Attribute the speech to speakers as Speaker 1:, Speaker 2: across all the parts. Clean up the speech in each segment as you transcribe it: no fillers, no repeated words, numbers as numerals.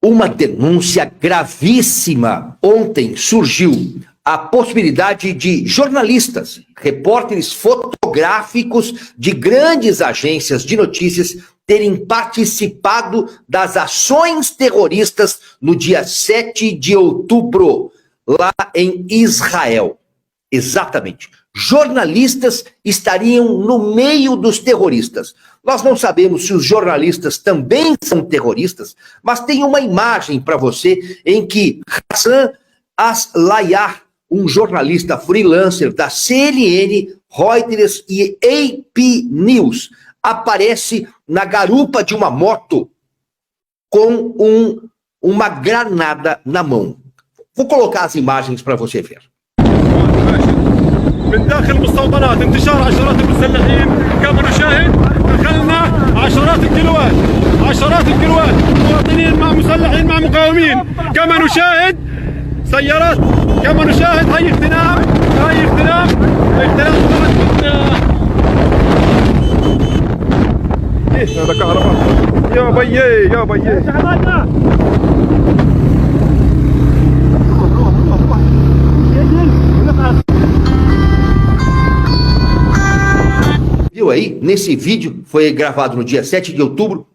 Speaker 1: uma denúncia gravíssima. Ontem surgiu a possibilidade de jornalistas, repórteres fotográficos de grandes agências de notícias terem participado das ações terroristas no dia 7 de outubro, lá em Israel. Exatamente. Jornalistas estariam no meio dos terroristas. Nós não sabemos se os jornalistas também são terroristas, mas tem uma imagem para você em que Hassan Aslayar, um jornalista freelancer da CNN, Reuters e AP News, aparece na garupa de uma moto com uma granada na mão. Vou colocar as imagens para você ver.
Speaker 2: من داخل المستوطنات انتشار عشرات المسلحين كما نشاهد دخلنا عشرات الكيلوات مواطنين مع مسلحين مع مقاومين كما نشاهد سيارات كما نشاهد هاي اغتنام هذا كهرباء يا بيي
Speaker 1: Viu aí? Nesse vídeo, foi gravado no dia 7 de outubro,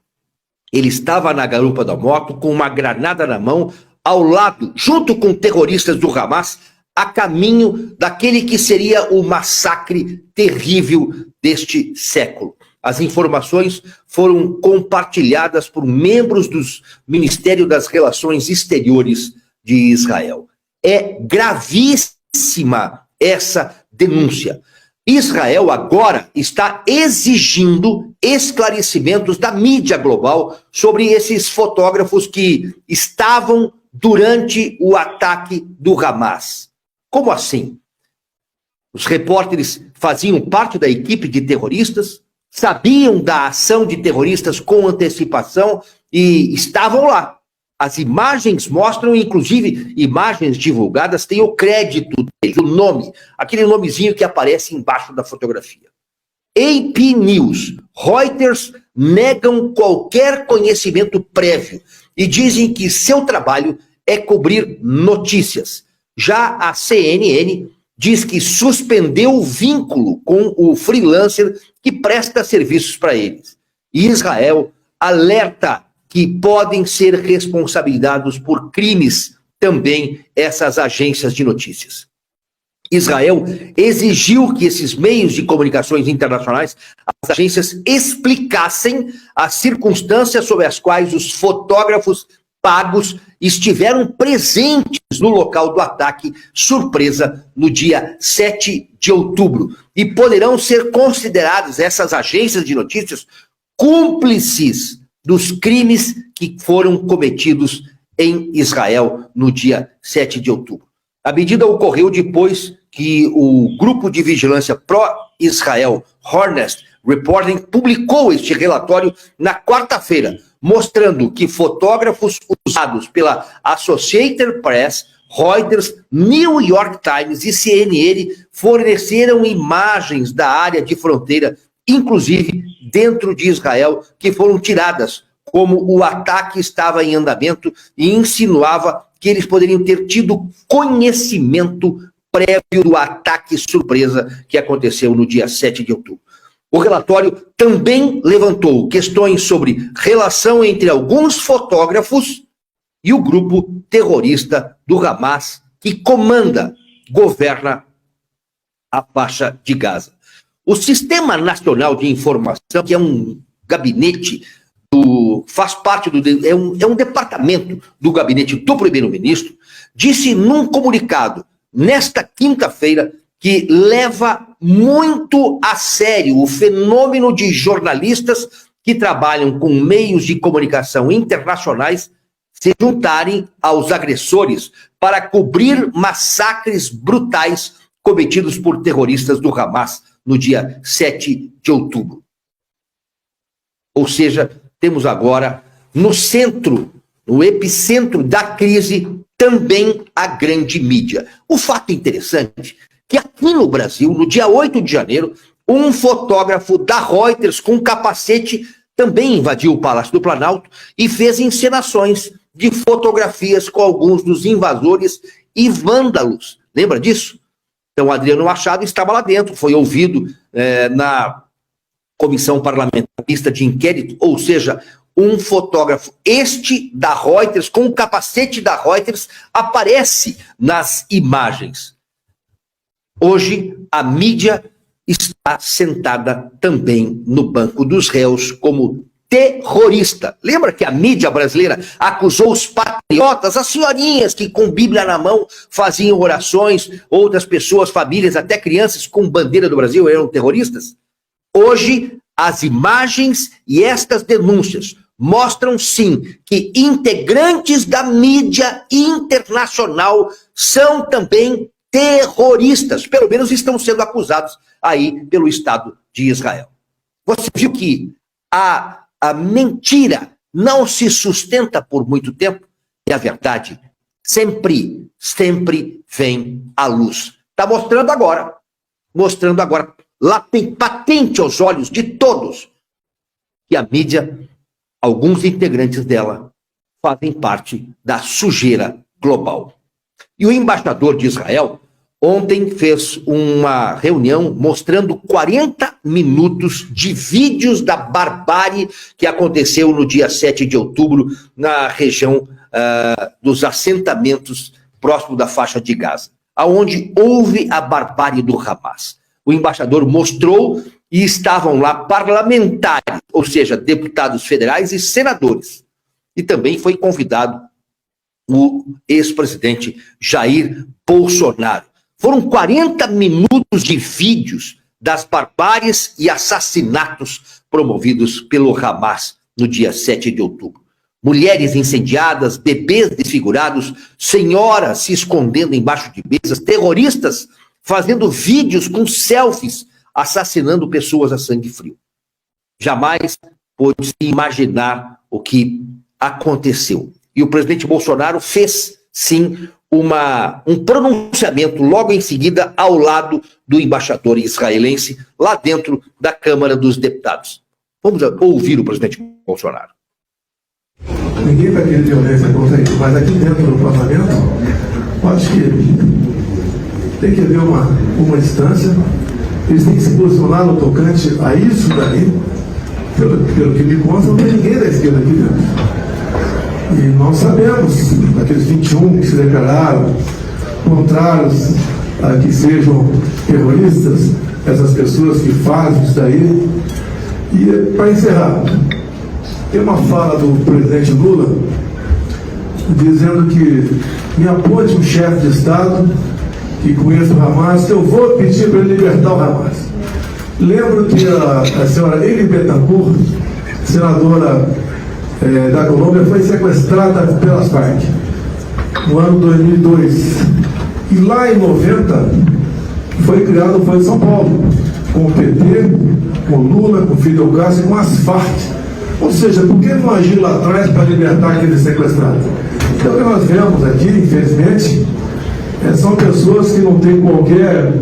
Speaker 1: ele estava na garupa da moto com uma granada na mão, ao lado, junto com terroristas do Hamas, a caminho daquele que seria o massacre terrível deste século. As informações foram compartilhadas por membros do Ministério das Relações Exteriores de Israel. É gravíssima essa denúncia. Israel agora está exigindo esclarecimentos da mídia global sobre esses fotógrafos que estavam durante o ataque do Hamas. Como assim? Os repórteres faziam parte da equipe de terroristas, sabiam da ação de terroristas com antecipação e estavam lá. As imagens mostram, inclusive, imagens divulgadas, tem o crédito dele, o nome, aquele nomezinho que aparece embaixo da fotografia. AP News, Reuters negam qualquer conhecimento prévio e dizem que seu trabalho é cobrir notícias. Já a CNN diz que suspendeu o vínculo com o freelancer que presta serviços para eles. E Israel alerta que podem ser responsabilizados por crimes também essas agências de notícias. Israel exigiu que esses meios de comunicações internacionais, as agências, explicassem as circunstâncias sob as quais os fotógrafos pagos estiveram presentes no local do ataque surpresa no dia 7 de outubro. E poderão ser consideradas essas agências de notícias cúmplices dos crimes que foram cometidos em Israel no dia 7 de outubro. A medida ocorreu depois que o grupo de vigilância pró-Israel, Hornest Reporting, publicou este relatório na quarta-feira, mostrando que fotógrafos usados pela Associated Press, Reuters, New York Times e CNN forneceram imagens da área de fronteira, inclusive dentro de Israel, que foram tiradas, como o ataque estava em andamento e insinuava que eles poderiam ter tido conhecimento prévio do ataque surpresa que aconteceu no dia 7 de outubro. O relatório também levantou questões sobre relação entre alguns fotógrafos e o grupo terrorista do Hamas que governa a faixa de Gaza. O Sistema Nacional de Informação, que é um gabinete, faz parte é um departamento do gabinete do primeiro-ministro, disse num comunicado, nesta quinta-feira, que leva muito a sério o fenômeno de jornalistas que trabalham com meios de comunicação internacionais se juntarem aos agressores para cobrir massacres brutais cometidos por terroristas do Hamas no dia 7 de outubro. Ou seja, temos agora no centro, no epicentro da crise, também a grande mídia. O fato interessante é que aqui no Brasil, no dia 8 de janeiro, um fotógrafo da Reuters com capacete também invadiu o Palácio do Planalto e fez encenações de fotografias com alguns dos invasores e vândalos. Lembra disso? Então, Adriano Machado estava lá dentro, foi ouvido na comissão parlamentarista de inquérito, ou seja, um fotógrafo, este da Reuters, com o capacete da Reuters, aparece nas imagens. Hoje, a mídia está sentada também no banco dos réus como terrorista. Lembra que a mídia brasileira acusou os patriotas, as senhorinhas que com Bíblia na mão faziam orações, outras pessoas, famílias, até crianças com bandeira do Brasil eram terroristas? Hoje, as imagens e estas denúncias mostram, sim, que integrantes da mídia internacional são também terroristas, pelo menos estão sendo acusados aí pelo Estado de Israel. Você viu que a mentira não se sustenta por muito tempo e a verdade sempre vem à luz. Está mostrando agora, lá tem patente aos olhos de todos que a mídia, alguns integrantes dela, fazem parte da sujeira global. E o embaixador de Israel ontem fez uma reunião mostrando 40 minutos de vídeos da barbárie que aconteceu no dia 7 de outubro na região dos assentamentos próximo da faixa de Gaza, aonde houve a barbárie do Hamas. O embaixador mostrou e estavam lá parlamentares, ou seja, deputados federais e senadores. E também foi convidado o ex-presidente Jair Bolsonaro. Foram 40 minutos de vídeos das barbáries e assassinatos promovidos pelo Hamas no dia 7 de outubro. Mulheres incendiadas, bebês desfigurados, senhoras se escondendo embaixo de mesas, terroristas fazendo vídeos com selfies, assassinando pessoas a sangue frio. Jamais pôde-se imaginar o que aconteceu. E o presidente Bolsonaro fez, sim, um pronunciamento logo em seguida ao lado do embaixador israelense, lá dentro da Câmara dos Deputados. Vamos ouvir o presidente Bolsonaro.
Speaker 3: Ninguém vai querer violência contra isso, mas aqui dentro do parlamento, acho que tem que haver uma distância. Eles têm que se posicionar no tocante a isso daí. Pelo que me consta, não tem ninguém da esquerda aqui dentro. E nós sabemos, daqueles 21 que se declararam contrários a que sejam terroristas, essas pessoas que fazem isso daí. E, para encerrar, tem uma fala do presidente Lula dizendo que me aponte um chefe de Estado que conheça o Hamas, que eu vou pedir para ele libertar o Hamas. Lembro que a senhora Eli Betancourt, senadora da Colômbia, foi sequestrada pelas Farc no ano 2002. E lá em 90 foi criado o Fórum de São Paulo, com o PT, com o Lula, com o Fidel Castro e com as Farc. Ou seja, por que não agir lá atrás para libertar aqueles sequestrados? Então, o que nós vemos aqui, infelizmente, são pessoas que não têm qualquer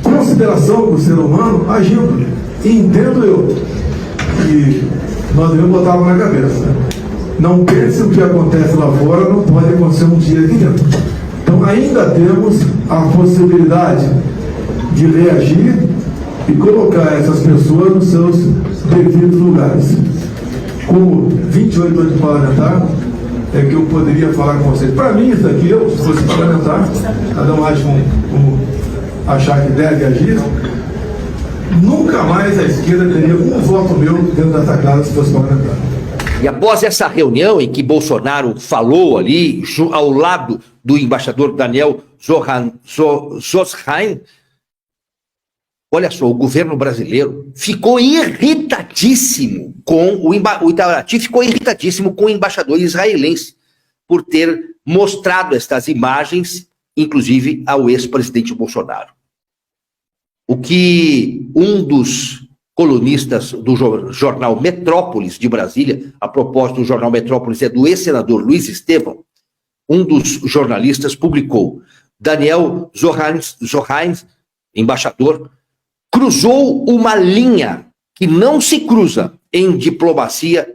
Speaker 3: consideração com o ser humano agindo. E entendo eu que nós devemos botar na cabeça. Não pense o que acontece lá fora, não pode acontecer um dia aqui dentro. Então ainda temos a possibilidade de reagir e colocar essas pessoas nos seus devidos lugares. Como 28 anos de parlamentar, é que eu poderia falar com vocês. Para mim, isso aqui, eu, se fosse parlamentar, cada um age como achar que deve agir, nunca mais a esquerda teria um voto meu dentro dessa casa se fosse parlamentar.
Speaker 1: E após essa reunião em que Bolsonaro falou ali, ao lado do embaixador Daniel Zosheim, olha só, o governo brasileiro ficou irritadíssimo com o Itamaraty, ficou irritadíssimo com o embaixador israelense por ter mostrado estas imagens, inclusive ao ex-presidente Bolsonaro. O que um dos colunistas do jornal Metrópolis de Brasília, a propósito do jornal Metrópolis é do ex-senador Luiz Estevão, um dos jornalistas publicou: Daniel Zosheim, embaixador, cruzou uma linha que não se cruza em diplomacia